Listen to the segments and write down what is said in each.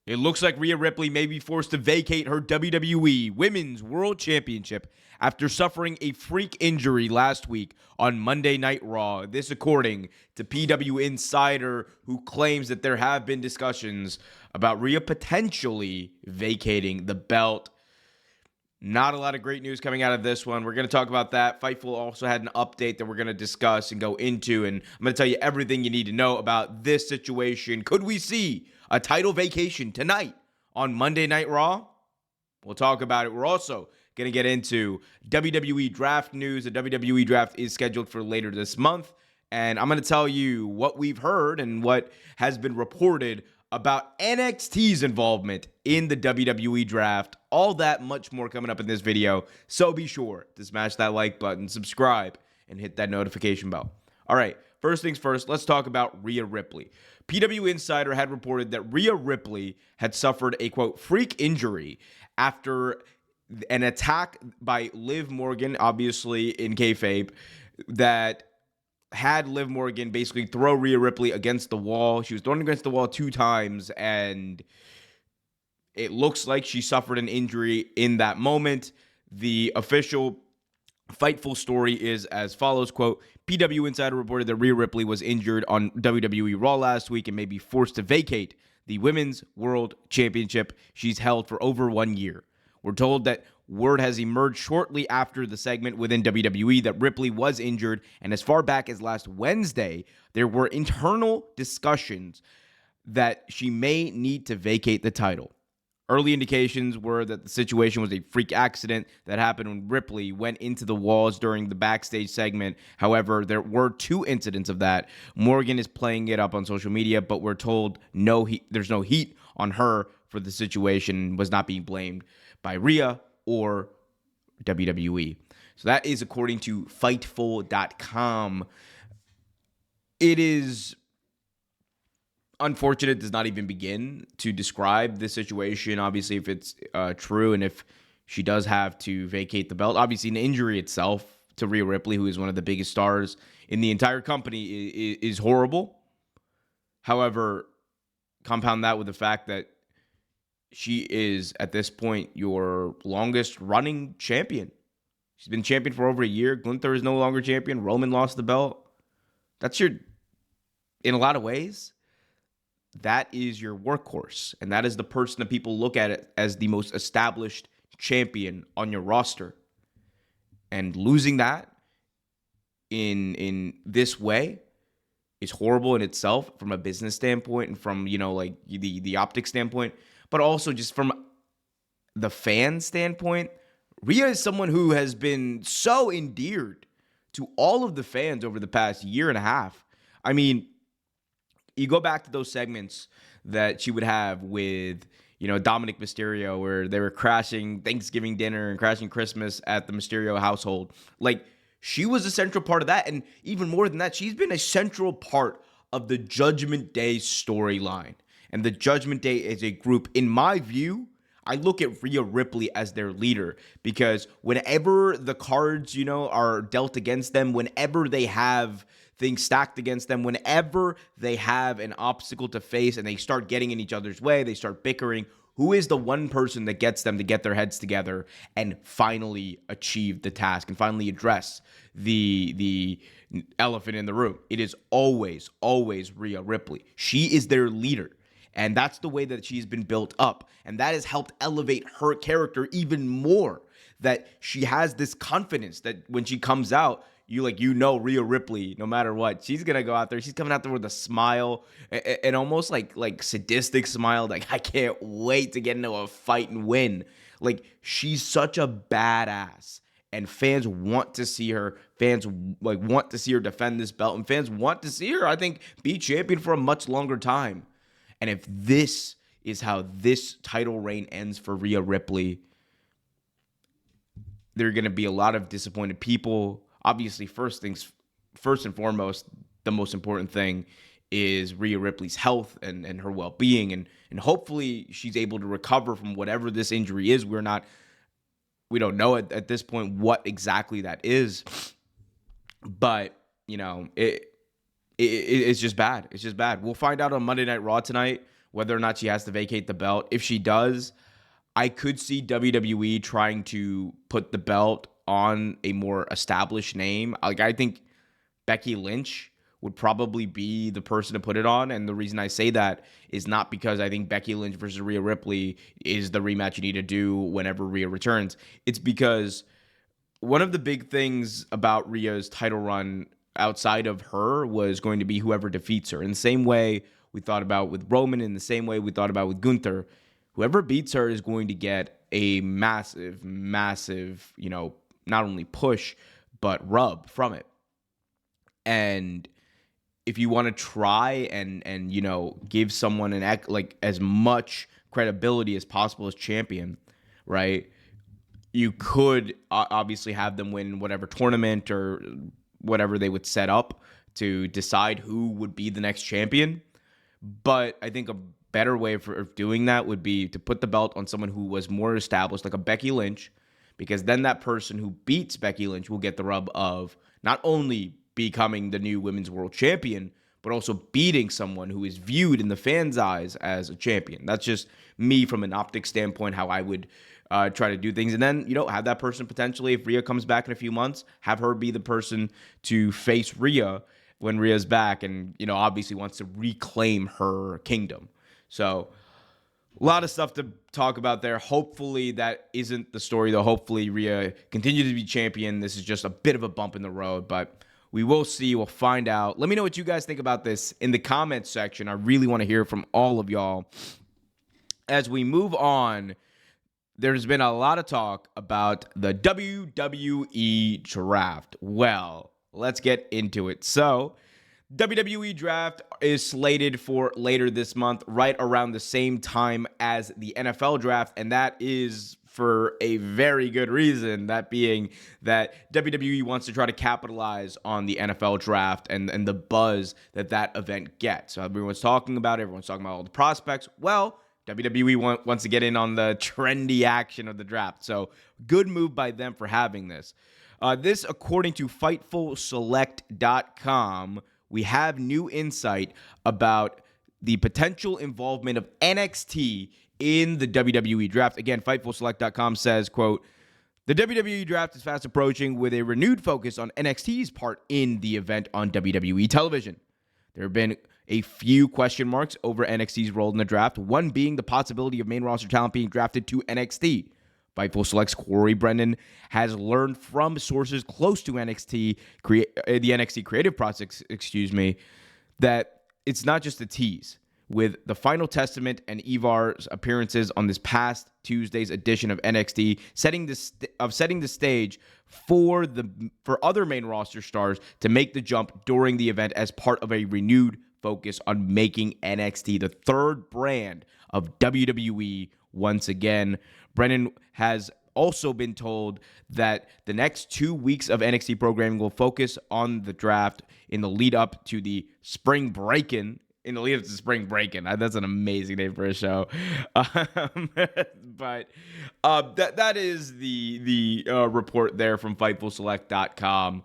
It looks like Rhea Ripley may be forced to vacate her WWE Women's World Championship after suffering a freak injury last week on Monday Night Raw. This according to PW Insider, who claims that there have been discussions about Rhea potentially vacating the belt. Not a lot of great news coming out of this one. We're going to talk about that. Fightful also had an update that we're going to discuss and go into, and I'm going to tell you everything you need to know about this situation. Could we see a title vacation tonight on Monday Night Raw? We'll talk about it. We're also going to get into WWE Draft news. The WWE Draft is scheduled for later this month, and I'm going to tell you what we've heard and what has been reported about NXT's involvement in the WWE Draft. All that, much more coming up in this video. So be sure to smash that like button, subscribe, and hit that notification bell. All right, first things first, let's talk about Rhea Ripley. PW Insider had reported that Rhea Ripley had suffered a, quote, freak injury after an attack by Liv Morgan, obviously in kayfabe, that had Liv Morgan basically throw Rhea Ripley against the wall. She was thrown against the wall 2 times, and it looks like she suffered an injury in that moment. The official Fightful story is as follows, quote, PW Insider reported that Rhea Ripley was injured on WWE Raw last week and may be forced to vacate the Women's World Championship she's held for over 1 year. We're told that word has emerged shortly after the segment within WWE that Ripley was injured, and as far back as last Wednesday, there were internal discussions that she may need to vacate the title. Early indications were that the situation was a freak accident that happened when Ripley went into the walls during the backstage segment. However, there were 2 incidents of that. Morgan is playing it up on social media, but we're told there's no heat on her for the situation, was not being blamed by Rhea or WWE. So that is according to Fightful.com. It is unfortunate, does not even begin to describe the situation. Obviously, if it's true and if she does have to vacate the belt, obviously an injury itself to Rhea Ripley, who is one of the biggest stars in the entire company, is horrible. However, compound that with the fact that she is, at this point, your longest running champion. She's been champion for over a year. Gunther is no longer champion. Roman lost the belt. In a lot of ways, that is your workhorse. And that is the person that people look at it as the most established champion on your roster. And losing that in this way is horrible in itself from a business standpoint and from, like the optic standpoint. But also just from the fan standpoint, Rhea is someone who has been so endeared to all of the fans over the past year and a half. I mean, you go back to those segments that she would have with, Dominic Mysterio, where they were crashing Thanksgiving dinner and crashing Christmas at the Mysterio household. Like, she was a central part of that. And even more than that, she's been a central part of the Judgment Day storyline. And the Judgment Day is a group, in my view, I look at Rhea Ripley as their leader, because whenever the cards, are dealt against them, whenever they have things stacked against them, whenever they have an obstacle to face and they start getting in each other's way, they start bickering, who is the one person that gets them to get their heads together and finally achieve the task and finally address the elephant in the room? It is always, always Rhea Ripley. She is their leader. And that's the way that she's been built up. And that has helped elevate her character even more. That she has this confidence that when she comes out, Rhea Ripley, no matter what, she's going to go out there. She's coming out there with a smile, and almost like sadistic smile. Like, I can't wait to get into a fight and win. Like, she's such a badass. And fans want to see her. Fans want to see her defend this belt. And fans want to see her, I think, be champion for a much longer time. And if this is how this title reign ends for Rhea Ripley, there are going to be a lot of disappointed people. Obviously, first and foremost, the most important thing is Rhea Ripley's health and her well-being. And hopefully she's able to recover from whatever this injury is. We don't know at this point what exactly that is. But, it's just bad. It's just bad. We'll find out on Monday Night Raw tonight whether or not she has to vacate the belt. If she does, I could see WWE trying to put the belt on a more established name. Like, I think Becky Lynch would probably be the person to put it on. And the reason I say that is not because I think Becky Lynch versus Rhea Ripley is the rematch you need to do whenever Rhea returns. It's because one of the big things about Rhea's title run outside of her was going to be whoever defeats her. In the same way we thought about with Roman, in the same way we thought about with Gunther, whoever beats her is going to get a massive, massive, not only push, but rub from it. And if you want to try and give someone as much credibility as possible as champion, right? You could obviously have them win whatever tournament or whatever they would set up to decide who would be the next champion. But I think a better way of doing that would be to put the belt on someone who was more established, like a Becky Lynch, because then that person who beats Becky Lynch will get the rub of not only becoming the new women's world champion, but also beating someone who is viewed in the fans' eyes as a champion. That's just me from an optic standpoint, how I would try to do things. And then, have that person potentially, if Rhea comes back in a few months, have her be the person to face Rhea when Rhea's back and, obviously wants to reclaim her kingdom. So a lot of stuff to talk about there. Hopefully that isn't the story, though. Hopefully Rhea continues to be champion. This is just a bit of a bump in the road, but we will see. We'll find out. Let me know what you guys think about this in the comments section. I really want to hear from all of y'all. As we move on, there's been a lot of talk about the WWE Draft. Well, let's get into it. So, WWE Draft is slated for later this month, right around the same time as the NFL Draft, and that is for a very good reason, that being that WWE wants to try to capitalize on the NFL Draft and the buzz that event gets. So everyone's talking about it, everyone's talking about all the prospects. Well, WWE wants to get in on the trendy action of the draft. So good move by them for having this. This, according to FightfulSelect.com, we have new insight about the potential involvement of NXT in the WWE Draft. Again, FightfulSelect.com says, quote, "The WWE Draft is fast approaching with a renewed focus on NXT's part in the event on WWE television. There have been a few question marks over NXT's role in the draft, one being the possibility of main roster talent being drafted to NXT. Fightful Select's Corey Brennan has learned from sources close to the NXT creative process, that it's not just a tease. With the Final Testament and Ivar's appearances on this past Tuesday's edition of NXT, setting the stage for other main roster stars to make the jump during the event as part of a renewed focus on making NXT the third brand of WWE once again. Brennan has also been told that the next 2 weeks of NXT programming will focus on the draft in the lead up to the spring break-in. That's an amazing name for a show. But that is the report there from FightfulSelect.com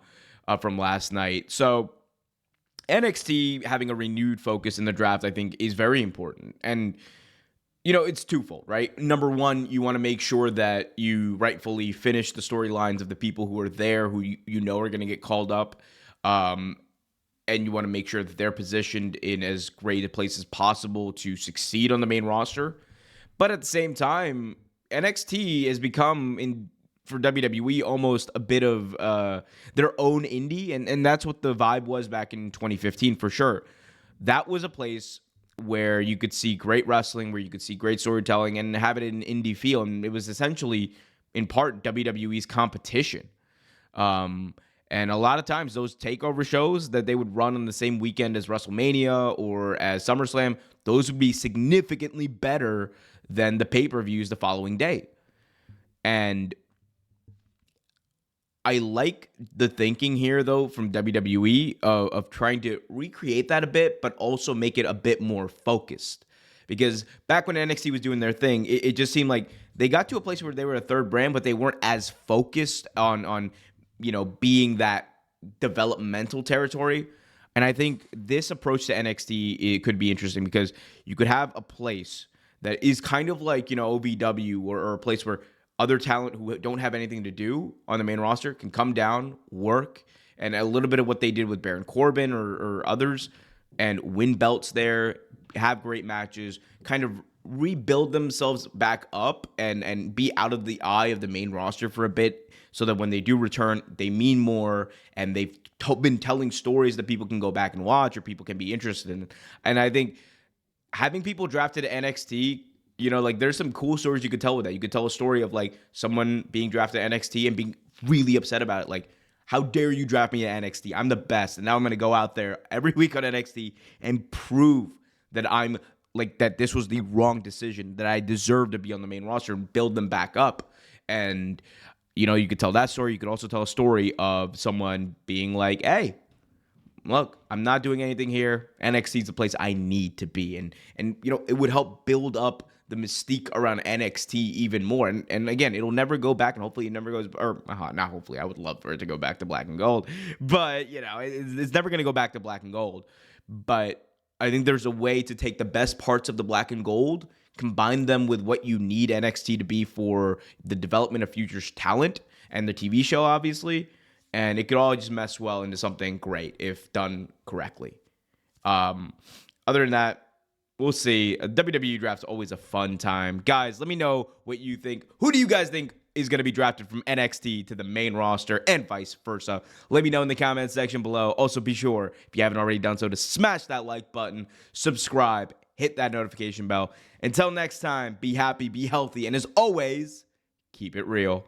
from last night. So NXT having a renewed focus in the draft, I think, is very important. And, it's twofold, right? Number one, you want to make sure that you rightfully finish the storylines of the people who are there, who you know are going to get called up. And you want to make sure that they're positioned in as great a place as possible to succeed on the main roster. But at the same time, NXT has become, for WWE, almost a bit of their own indie, and that's what the vibe was back in 2015 for sure. That was a place where you could see great wrestling, where you could see great storytelling, and have it in an indie feel, and it was essentially, in part, WWE's competition. And a lot of times, those takeover shows that they would run on the same weekend as WrestleMania or as SummerSlam, those would be significantly better than the pay-per-views the following day. And I like the thinking here, though, from WWE of trying to recreate that a bit, but also make it a bit more focused. Because back when NXT was doing their thing, it just seemed like they got to a place where they were a third brand, but they weren't as focused on being that developmental territory. And I think this approach to NXT, it could be interesting because you could have a place that is kind of like, OVW or a place where other talent who don't have anything to do on the main roster can come down, work, and a little bit of what they did with Baron Corbin or others and win belts there, have great matches, kind of rebuild themselves back up and be out of the eye of the main roster for a bit so that when they do return, they mean more and they've been telling stories that people can go back and watch or people can be interested in. And I think having people drafted to NXT, there's some cool stories you could tell with that. You could tell a story of like someone being drafted to NXT and being really upset about it. Like, how dare you draft me to NXT? I'm the best. And now I'm going to go out there every week on NXT and prove that I'm like, that this was the wrong decision, that I deserve to be on the main roster and build them back up. And, you could tell that story. You could also tell a story of someone being like, hey, look, I'm not doing anything here. NXT is the place I need to be. And it would help build up the mystique around NXT even more. And again, it'll never go back, and hopefully it never goes, or not hopefully, I would love for it to go back to black and gold. But, it's never going to go back to black and gold. But I think there's a way to take the best parts of the black and gold, combine them with what you need NXT to be for the development of future talent and the TV show, obviously. And it could all just mesh well into something great if done correctly. Other than that, we'll see. A WWE Draft is always a fun time. Guys, let me know what you think. Who do you guys think is going to be drafted from NXT to the main roster and vice versa? Let me know in the comments section below. Also, be sure, if you haven't already done so, to smash that like button, subscribe, hit that notification bell. Until next time, be happy, be healthy, and as always, keep it real.